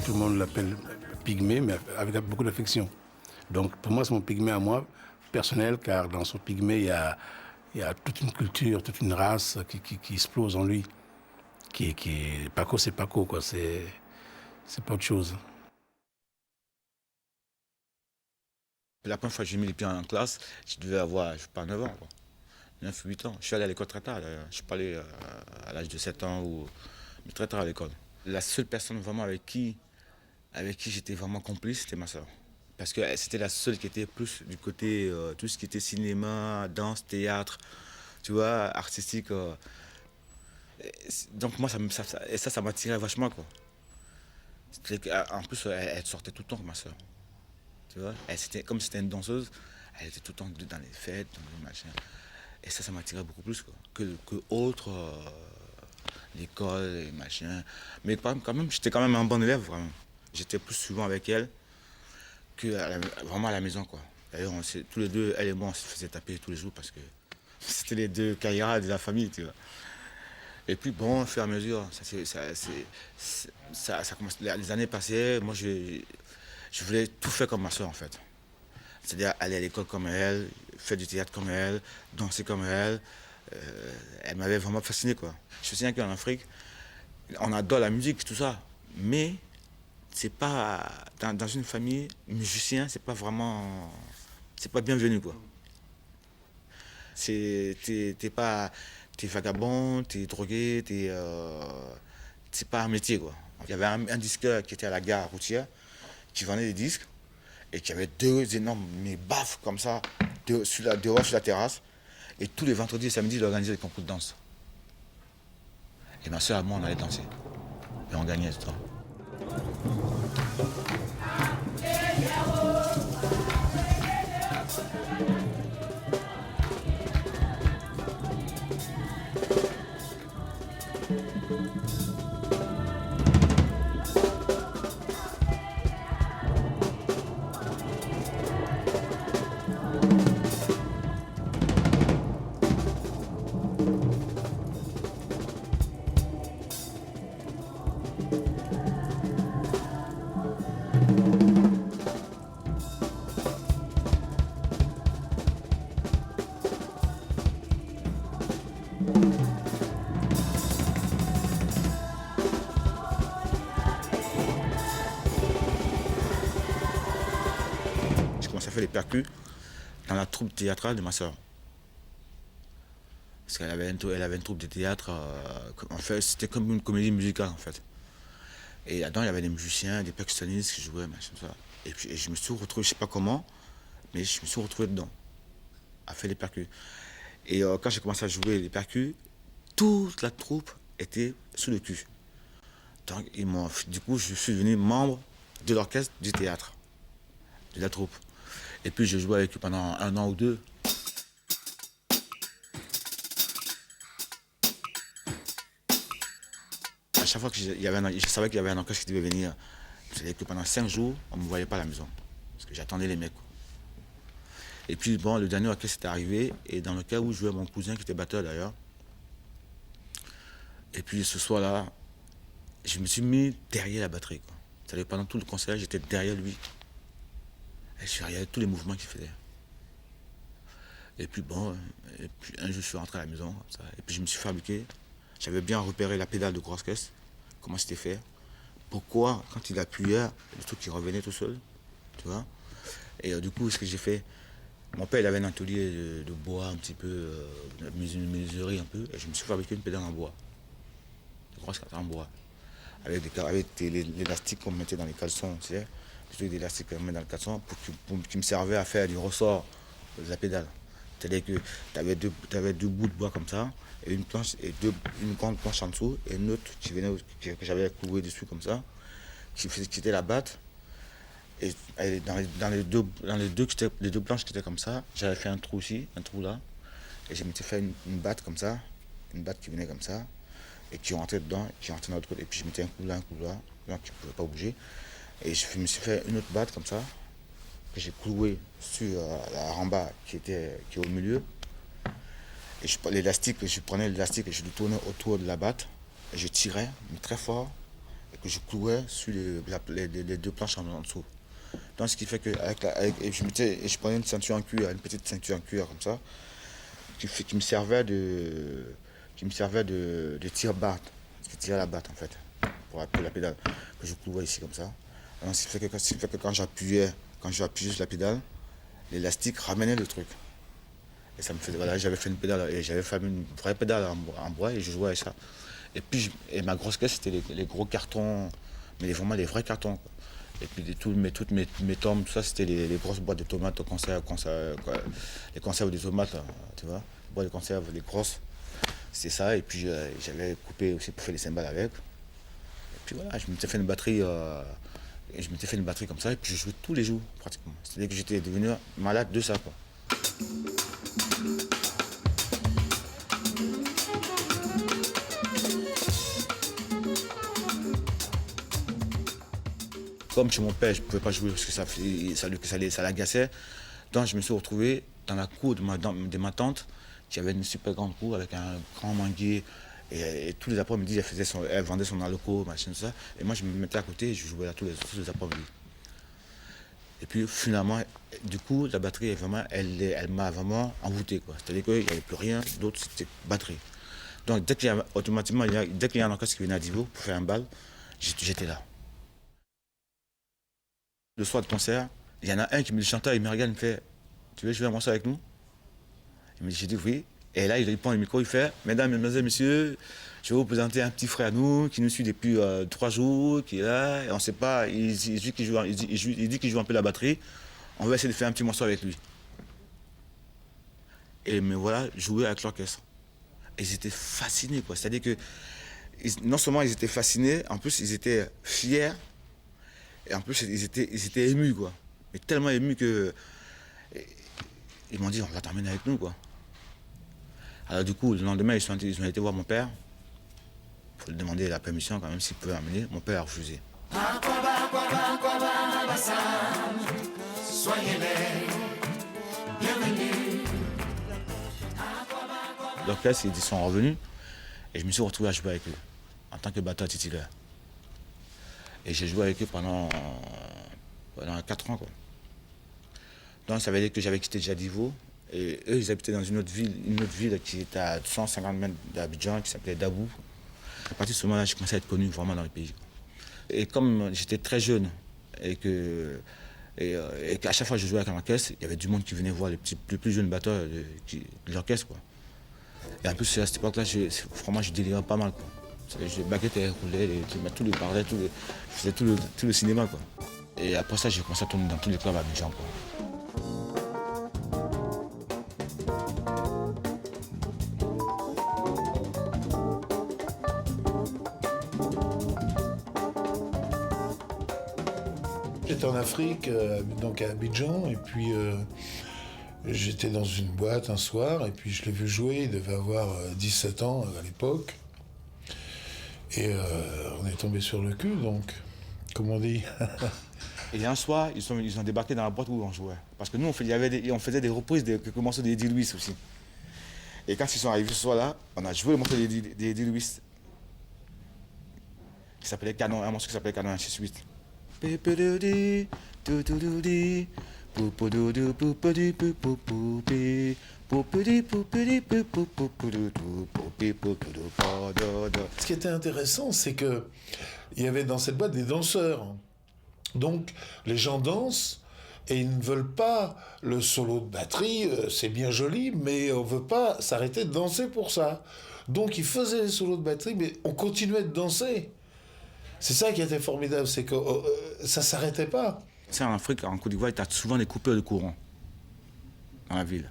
Tout le monde l'appelle pygmée, mais avec beaucoup d'affection. Donc pour moi, c'est mon pygmée à moi, personnel, car dans son pygmée, il y a toute une culture, toute une race qui explose en lui. Paco, c'est Paco, quoi. C'est pas autre chose. La première fois que j'ai mis les pieds en classe, je devais avoir, je sais pas, 9 ans, quoi. 9 ou 8 ans. Je suis allé à l'école très tard, d'ailleurs. Je suis pas allé à l'âge de 7 ans, mais très tard à l'école. La seule personne vraiment avec qui j'étais vraiment complice, c'était ma soeur. Parce que c'était la seule qui était plus du côté, tout ce qui était cinéma, danse, théâtre, tu vois, artistique. Donc moi, ça m'attirait vachement, quoi. En plus, elle sortait tout le temps, ma soeur. Tu vois, comme c'était une danseuse, elle était tout le temps dans les fêtes, dans les machins. Et ça m'attirait beaucoup plus, quoi, que autre, l'école et machin. Mais quand même, j'étais quand même un bon élève, vraiment. J'étais plus souvent avec elle vraiment à la maison, quoi. D'ailleurs, tous les deux, elle et moi, on se faisait taper tous les jours parce que c'était les deux carrières de la famille, tu vois. Et puis bon, au fur et à mesure, ça commence, les années passaient, moi je voulais tout faire comme ma soeur en fait. C'est-à-dire aller à l'école comme elle, faire du théâtre comme elle, danser comme elle. Elle m'avait vraiment fasciné, quoi. Je me souviens qu'en Afrique, on adore la musique, tout ça, mais c'est pas dans une famille musicien, c'est pas bienvenu, quoi. T'es vagabond, t'es drogué, c'est pas un métier, quoi. Il y avait un disqueur qui était à la gare routière, qui vendait des disques, et qui avait deux énormes baffes comme ça, dehors sur la terrasse. Et tous les vendredis et samedis, il organisait des concours de danse. Et ma soeur et moi, on allait danser. Et on gagnait tout le temps. Je commençais à faire les percus dans la troupe théâtrale de ma soeur. Parce elle avait une troupe de théâtre. En fait, c'était comme une comédie musicale, en fait. Et là-dedans, il y avait des musiciens, des percussionnistes qui jouaient, machin, ça. Et puis je me suis retrouvé, je sais pas comment, mais je me suis retrouvé dedans, à faire les percus. Et quand j'ai commencé à jouer les percus, toute la troupe était sous le cul. Donc, du coup, je suis devenu membre de l'orchestre du théâtre, de la troupe. Et puis, je jouais avec eux pendant 1 an ou 2. À chaque fois que je savais qu'il y avait un orchestre qui devait venir, c'est que pendant 5 jours, on ne me voyait pas à la maison. Parce que j'attendais les mecs, quoi. Et puis, bon, le dernier orchestre est arrivé, et dans le cas où jouait mon cousin, qui était batteur d'ailleurs. Et puis, ce soir-là, je me suis mis derrière la batterie, quoi. C'est-à-dire, pendant tout le concert, j'étais derrière lui. Et je regardais tous les mouvements qu'il faisait. Et puis, bon, un jour, je suis rentré à la maison, comme ça, et puis je me suis fabriqué. J'avais bien repéré la pédale de grosse caisse, comment c'était fait. Pourquoi, quand il appuyait, le truc qui revenait tout seul, tu vois. Et du coup, ce que j'ai fait, mon père il avait un atelier de bois un petit peu, une menuiserie un peu, et je me suis fabriqué une pédale en bois, de grosse caisse en bois, avec l'élastique qu'on mettait dans les caleçons, tu sais, des trucs d'élastique qu'on met dans le caleçon qui me servait à faire du ressort de la pédale. C'est-à-dire que tu avais deux bouts de bois comme ça, et une planche, une grande planche en dessous, et une autre que j'avais cloué dessus comme ça, qui était la batte. Et les deux planches qui étaient comme ça, j'avais fait un trou ici, un trou là, et je m'étais fait une batte comme ça, une batte qui venait comme ça, et qui rentrait dedans, qui rentrait dans l'autre côté, et puis je mettais un coup là, qui ne pouvait pas bouger. Et je me suis fait une autre batte comme ça, que j'ai cloué sur la ramba qui est au milieu. Et je prenais l'élastique et je le tournais autour de la batte, et je tirais, mais très fort. Et que je clouais sur les deux planches en dessous. Donc ce qui fait que je prenais une ceinture en cuir, une petite ceinture en cuir comme ça, qui me servait de tire-batte, qui tirait la batte en fait, pour appuyer la pédale, que je clouais ici comme ça. Alors, ce qui fait que quand j'appuyais sur la pédale, l'élastique ramenait le truc. Et ça me faisait, voilà, j'avais fait une pédale, et j'avais fait une vraie pédale en bois, et je jouais avec ça. Et puis, ma grosse caisse, c'était les gros cartons, mais vraiment les vrais cartons, quoi. Et puis toutes mes tombes, tout ça, c'était les grosses boîtes de tomates, les conserves de tomates, là, tu vois, les boîtes de conserve, les grosses. C'était ça, et puis j'avais coupé aussi pour faire les cymbales avec. Et puis voilà, je m'étais fait une batterie, comme ça, et puis je jouais tous les jours, pratiquement. C'est-à-dire que j'étais devenu malade de ça, quoi. Comme chez mon père, je ne pouvais pas jouer parce que ça l'agaçait. Donc je me suis retrouvé dans la cour de ma tante, qui avait une super grande cour avec un grand manguier. Et tous les après-midi, elle vendait son alcool, machin, tout ça. Et moi, je me mettais à côté et je jouais là tous les après-midi. Et puis finalement, du coup, la batterie, elle m'a vraiment envoûté, quoi. C'est-à-dire qu'il n'y avait plus rien d'autre, c'était batterie. Donc dès qu'il y a un orchestre qui venait à Divo pour faire un bal, j'étais là. Le soir de concert, il y en a un qui me dit, chanteur, il me regarde, il me fait, tu veux jouer un morceau avec nous? J'ai dit oui. Et là, il prend le micro, il fait, mesdames, mesdemoiselles, messieurs, je vais vous présenter un petit frère à nous qui nous suit depuis 3 jours, qui est là, et on ne sait pas, il dit qu'il joue un peu la batterie, on va essayer de faire un petit morceau avec lui. Et me voilà, jouer avec l'orchestre. Et ils étaient fascinés, quoi. C'est-à-dire que, non seulement ils étaient fascinés, en plus ils étaient fiers. Et en plus, ils étaient émus, quoi. Mais tellement émus que... Ils m'ont dit, on va t'emmener avec nous, quoi. Alors du coup, le lendemain, ils ont été voir mon père pour lui demander la permission, quand même, s'il pouvait m'emmener. Mon père a refusé. Soyez-les bienvenus. L'orchestre, ils sont revenus et je me suis retrouvé à jouer avec eux en tant que batteur titulaire. Et j'ai joué avec eux pendant 4 ans, quoi. Donc ça veut dire que j'avais quitté Jadivo et eux ils habitaient dans une autre ville qui était à 150 mètres d'Abidjan, qui s'appelait Dabou. À partir de ce moment-là, j'ai commencé à être connu vraiment dans le pays. Et comme j'étais très jeune et qu'à chaque fois que je jouais avec l'orchestre, il y avait du monde qui venait voir les plus jeunes batteurs de l'orchestre, quoi. Et en plus à cette époque-là, vraiment je délirais pas mal, quoi. Je baguettais, roulais, tous les bardets, je faisais tout le cinéma, quoi. Et après ça, j'ai commencé à tourner dans tous les clubs à Abidjan, quoi. J'étais en Afrique, donc à Abidjan, et puis j'étais dans une boîte un soir, et puis je l'ai vu jouer, il devait avoir 17 ans à l'époque. Et on est tombé sur le cul, donc, comme on dit. Et un soir, ils ont débarqué dans la boîte où on jouait. Parce que nous, on faisait des reprises de quelques morceaux d'Eddie Louis aussi. Et quand ils sont arrivés ce soir-là, on a joué le morceau d'Eddie Louis, qui s'appelait Canon, un morceau qui s'appelait Canon 168. Ce qui était intéressant, c'est que il y avait dans cette boîte des danseurs. Donc les gens dansent et ils ne veulent pas le solo de batterie, c'est bien joli, mais on ne veut pas s'arrêter de danser pour ça. Donc ils faisaient les solos de batterie, mais on continuait de danser. C'est ça qui était formidable, c'est que ça ne s'arrêtait pas. C'est en Afrique, en Côte d'Ivoire, tu as souvent des coupeurs de courant dans la ville.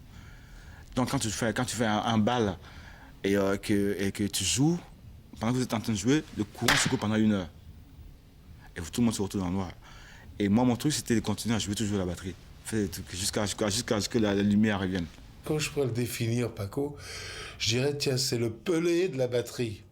Donc quand tu fais un bal et que tu joues, pendant que vous êtes en train de jouer, le courant se coupe pendant 1 heure. Et tout le monde se retrouve dans le noir. Et moi, mon truc, c'était de continuer à jouer toujours la batterie. Jusqu'à ce que la lumière revienne. Quand je pourrais le définir, Paco, je dirais, tiens, c'est le Pelé de la batterie.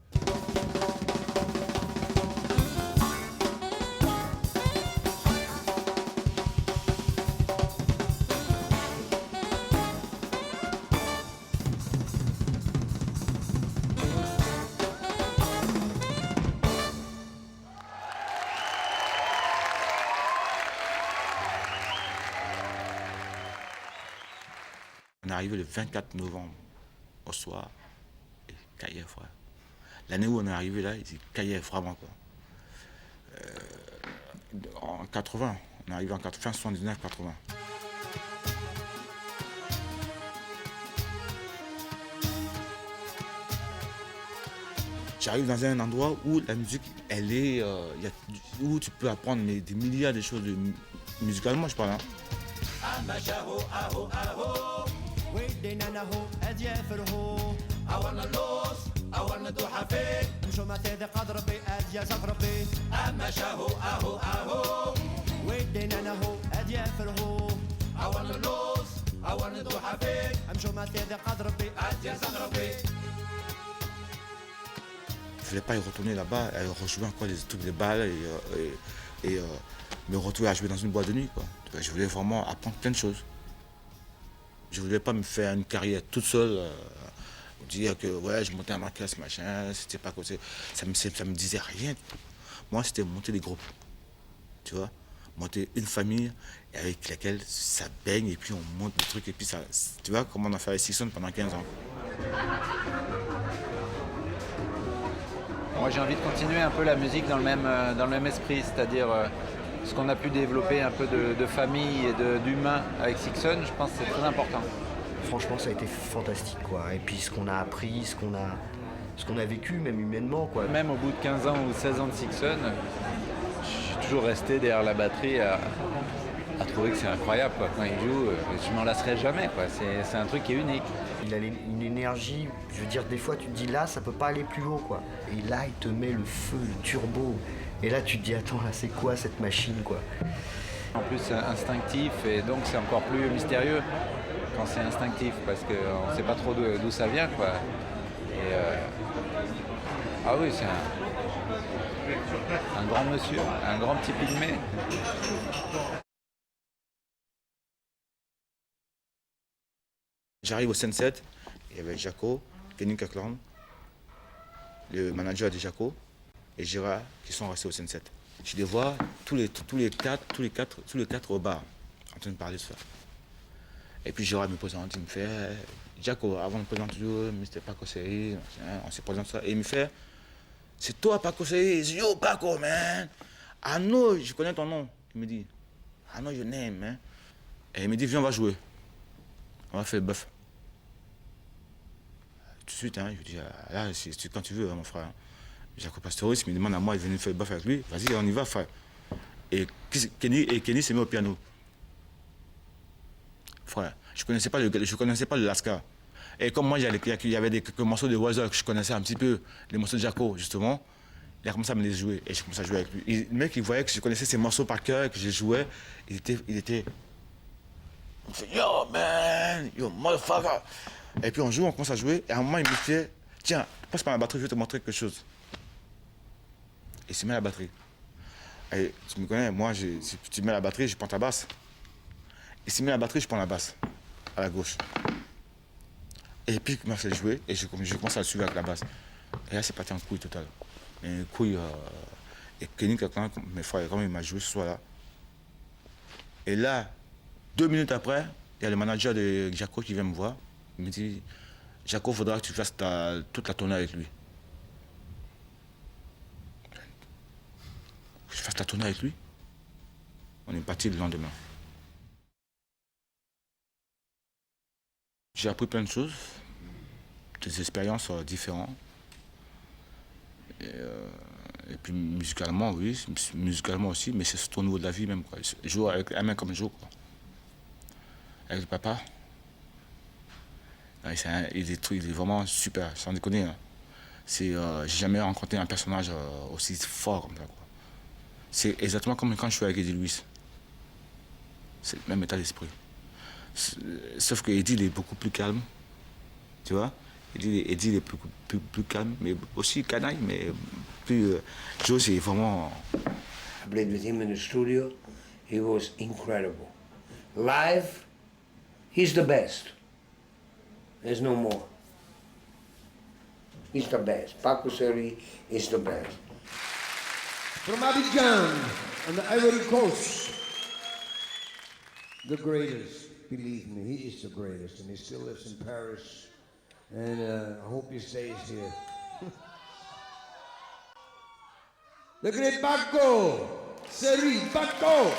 arrivé le 24 novembre au soir, et caillait, frère. L'année où on est arrivé là, il caillait vraiment, quoi. En 80, on est arrivé en fin 79, 80. J'arrive dans un endroit où la musique, elle est, où tu peux apprendre des milliards de choses musicalement, je parle. Hein. Je ne voulais pas y retourner là-bas, rejouer encore des trucs de balles et me retrouver à jouer dans une boîte de nuit, quoi. Je voulais vraiment apprendre plein de choses. Je ne voulais pas me faire une carrière toute seule, dire que ouais, je montais un marquage, machin, c'était pas quoi, ça me disait rien. Moi, c'était monter des groupes, tu vois, monter une famille avec laquelle ça baigne et puis on monte des trucs et puis ça, tu vois, comme on a fait avec Sixon pendant 15 ans. Moi j'ai envie de continuer un peu la musique dans le même esprit, c'est-à-dire ce qu'on a pu développer un peu de famille et d'humain avec Sixon, je pense que c'est très important. Franchement ça a été fantastique quoi, et puis ce qu'on a appris, ce qu'on a vécu même humainement quoi. Même au bout de 15 ans ou 16 ans de Sixon, je suis toujours resté derrière la batterie à trouver que c'est incroyable quoi. Quand il joue, je m'en lasserai jamais quoi. C'est un truc qui est unique. Il a une énergie, je veux dire des fois tu te dis là ça peut pas aller plus haut quoi. Et là il te met le feu, le turbo. Et là tu te dis attends là c'est quoi cette machine quoi. En plus c'est instinctif et donc c'est encore plus mystérieux quand c'est instinctif parce qu'on sait pas trop d'où ça vient quoi. Et ah oui c'est un grand monsieur, un grand petit pygmée. J'arrive au Sunset, il y avait Jaco, Kenny Kirkland, le manager de Jaco et Gérard qui sont restés au Sunset. Je les vois tous les quatre au bar en train de parler de ça. Et puis Gérard me présente, il me fait Jaco, avant de présenter Mr. Paco Seri, on se présente ça et il me fait c'est toi Paco Seri, je dis yo Paco man, I know, je connais ton nom. Il me dit I know your name man. Et il me dit viens on va jouer. On va faire le bœuf. Tout de suite, hein, je lui dis, là, c'est quand tu veux, hein, mon frère. Jaco Pastorius me demande à moi de venir faire le bœuf avec lui. Vas-y, on y va, frère. Et Kenny s'est mis au piano. Frère, je connaissais pas le Lascar. Et comme moi, il y avait quelques morceaux de Weather que je connaissais un petit peu, les morceaux de Jaco, justement, il a commencé à me les jouer. Et j'ai commencé à jouer avec lui. Et le mec, il voyait que je connaissais ces morceaux par cœur et que je jouais. Il était il me fait yo man, yo motherfucker. Et puis on joue, on commence à jouer. Et à un moment, il me fait tiens, passe par la batterie, je vais te montrer quelque chose. Et il se met à la batterie. Et tu me connais, moi, si tu mets la batterie, je prends ta basse. Il se met à la batterie, je prends la basse, à la gauche. Et puis il m'a fait jouer et je commence à le suivre avec la basse. Et là, c'est parti en couille totale. Une couille. Et Kenny, mes frères, quand il m'a joué ce soir-là. Et là, 2 minutes après, il y a le manager de Jaco qui vient me voir. Il me dit Jaco, il faudra que tu fasses toute la tournée avec lui. Que je fasse la tournée avec lui. On est parti le lendemain. J'ai appris plein de choses, des expériences différentes. Et puis musicalement, oui, musicalement aussi, mais c'est surtout au niveau de la vie même. Quoi. Je joue avec un mec comme Joe. Quoi. Avec le papa. Il est vraiment super, sans déconner. Hein. J'ai jamais rencontré un personnage aussi fort comme ça. Quoi. C'est exactement comme quand je suis avec Eddie Louis. C'est le même état d'esprit. Sauf que Eddie il est beaucoup plus calme. Tu vois? Eddie il est plus calme, mais aussi canaille, mais plus. Joe, c'est vraiment. I played with him in the studio. He was incredible. Live, he's the best. There's no more. He's the best. Paco Seri is the best. From Abidjan on the Ivory Coast, the greatest. believe me, he is the greatest, and he still lives in Paris, and I hope he stays here. The great Paco, Seri Paco.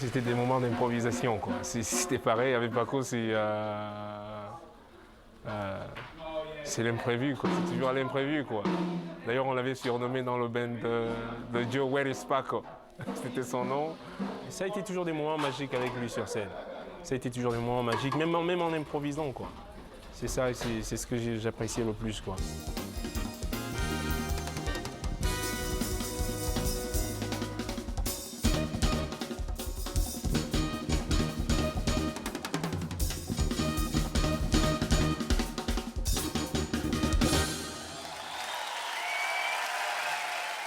C'était des moments d'improvisation, quoi. C'était pareil avec Paco, c'est l'imprévu, quoi. C'est toujours l'imprévu, quoi. D'ailleurs, on l'avait surnommé dans le band de Joe, Where is Paco? C'était son nom. Ça a été toujours des moments magiques avec lui sur scène. Ça a été toujours des moments magiques, même en improvisant, quoi. C'est ça, c'est ce que j'appréciais le plus, quoi.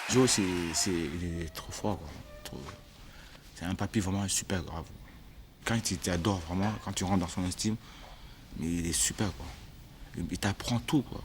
Joe, il est trop fort, quoi. C'est un papy vraiment super grave. Quand il t'adore vraiment, quand tu rentres dans son estime, mais il est super, quoi. Il t'apprend tout, quoi.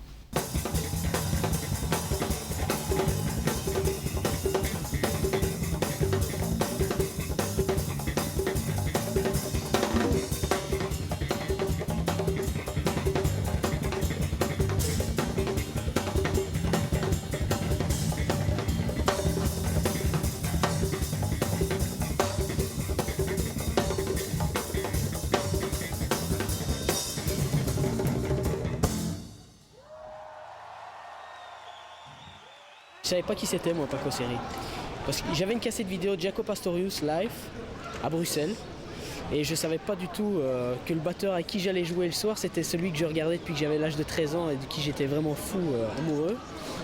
savais pas qui c'était moi, Paco Seri. Parce que j'avais une cassette vidéo de Jaco Pastorius live à Bruxelles. Et je savais pas du tout que le batteur avec qui j'allais jouer le soir, c'était celui que je regardais depuis que j'avais l'âge de 13 ans et de qui j'étais vraiment fou, amoureux.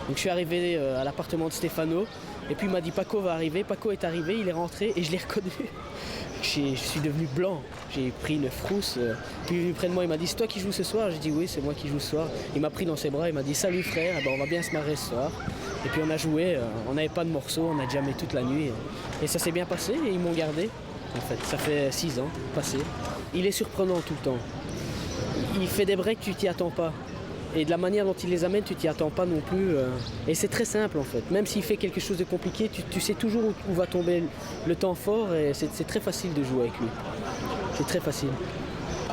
Donc je suis arrivé à l'appartement de Stefano et puis il m'a dit Paco va arriver. Paco est arrivé, il est rentré et je l'ai reconnu. Je suis devenu blanc, j'ai pris une frousse. Puis il est venu près de moi, il m'a dit c'est toi qui joues ce soir? J'ai dit oui, c'est moi qui joue ce soir. Il m'a pris dans ses bras, il m'a dit salut frère, on va bien se marrer ce soir. Et puis on a joué, on n'avait pas de morceaux, on a jammé toute la nuit. Et ça s'est bien passé et ils m'ont gardé. En fait, ça fait 6 ans passé. Il est surprenant tout le temps. Il fait des breaks, tu t'y attends pas. Et de la manière dont il les amène, tu t'y attends pas non plus. Et c'est très simple en fait. Même s'il fait quelque chose de compliqué, tu sais toujours où va tomber le temps fort et c'est très facile de jouer avec lui. C'est très facile.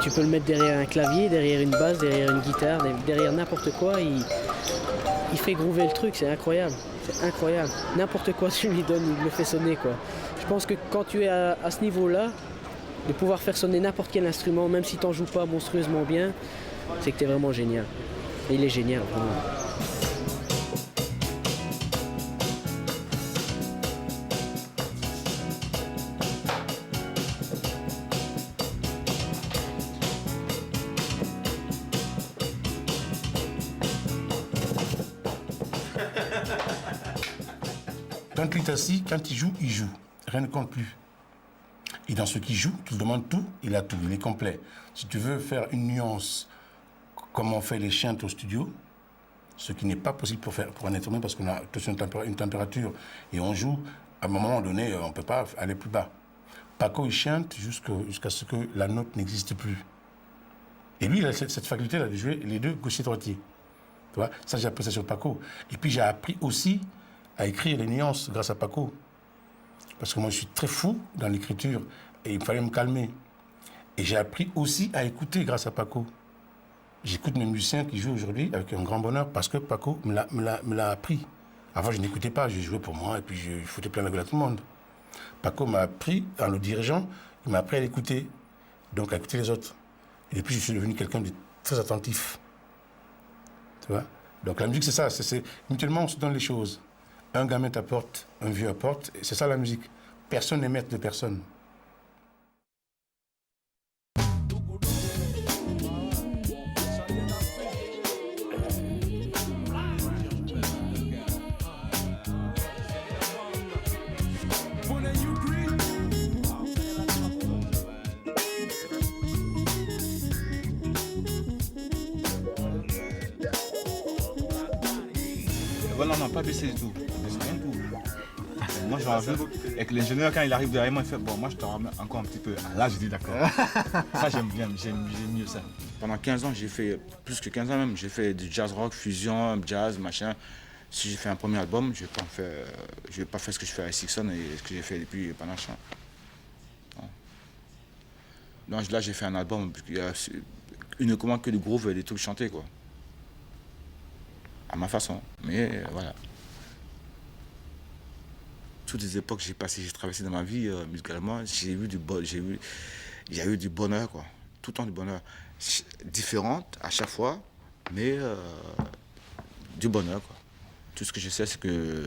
Tu peux le mettre derrière un clavier, derrière une basse, derrière une guitare, derrière n'importe quoi. Il fait groover le truc, c'est incroyable. C'est incroyable. N'importe quoi tu lui donnes, il le fait sonner quoi. Je pense que quand tu es à ce niveau-là, de pouvoir faire sonner n'importe quel instrument, même si tu n'en joues pas monstrueusement bien, c'est que tu es vraiment génial. Et il est génial, vraiment. Quand il est assis, quand il joue, il joue. Rien ne compte plus. Et dans ce qu'il joue, tu lui demandes tout, il a tout, il est complet. Si tu veux faire une nuance, comme on fait les chantes au studio, ce qui n'est pas possible pour un instrument parce qu'on a tous une température et on joue, à un moment donné, on ne peut pas aller plus bas. Paco, il chante jusqu'à ce que la note n'existe plus. Et lui, il a cette faculté-là de jouer les deux gaucher-droitier. Tu vois, ça, j'ai appris ça sur Paco. Et puis, j'ai appris aussi à écrire les nuances grâce à Paco. Parce que moi, je suis très fou dans l'écriture et il fallait me calmer. Et j'ai appris aussi à écouter grâce à Paco. J'écoute mes musiciens qui jouent aujourd'hui avec un grand bonheur parce que Paco me l'a appris. Avant, je n'écoutais pas, je jouais pour moi et puis je foutais plein la gueule à tout le monde. Paco m'a appris, en le dirigeant, il m'a appris à l'écouter, donc à écouter les autres. Et depuis, je suis devenu quelqu'un de très attentif. Tu vois? Donc la musique, c'est ça, c'est mutuellement, on se donne les choses. Un gamin t'apporte, un vieux apporte, et c'est ça la musique. Personne n'est maître de personne. Voilà, non, pas baissé du tout. Rien du tout. Moi, je rajoute. Et que l'ingénieur, quand il arrive derrière moi, il fait bon, moi, je te ramène encore un petit peu. Là, je dis d'accord. Ça, j'aime bien, j'aime mieux ça. Pendant 15 ans, j'ai fait, plus que 15 ans même, j'ai fait du jazz rock, fusion, jazz, machin. Si j'ai fait un premier album, je vais pas faire ce que je fais à Sixon et ce que j'ai fait depuis Panache. Donc là, j'ai fait un album uniquement que du groove et des trucs chantés, quoi. À ma façon, mais voilà. Toutes les époques que j'ai traversées dans ma vie musicalement, il y a eu du bonheur, quoi. Tout le temps du bonheur. Différente à chaque fois, mais du bonheur, quoi. Tout ce que je sais, c'est que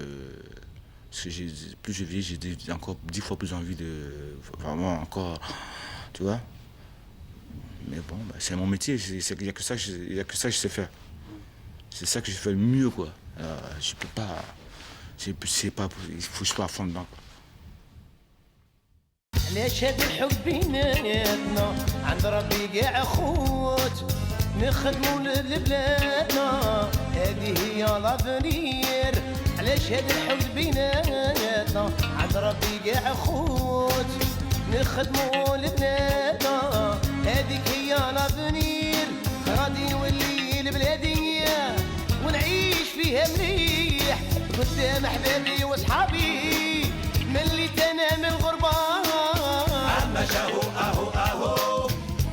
plus je vis, j'ai encore 10 fois plus envie de vraiment encore, tu vois. Mais bon, c'est mon métier, il n'y a que ça que je sais faire. C'est ça que je fais le mieux, quoi. Je peux pas... il faut que je sois à fond dedans, quoi. علاش هاد الحب بيناتنا عند ربي كاع خوت نخدمو لبلادنا هذه هي لافنير علاش هاد الحب بيناتنا عند ربي كاع خوت نخدمو لبلادنا هذيك هي لافنير غادي نولي لبلادي ونعيش فيها مليح قدام احبابي واصحابي ملي تنام الغربه اما شاهو اهو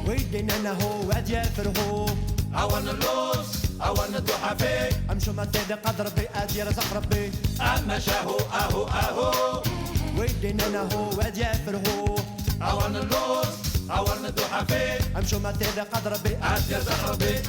ويدنا انا هو اديافر هو I wanna lose I wanna do حفي امشو ما تدي قدر بي ادي رزق ربي اما شاهو اهو ويدنا انا هو اديافر هو I wanna lose I wanna do حفي امشو ما تدي قدر بي ادي رزق ربي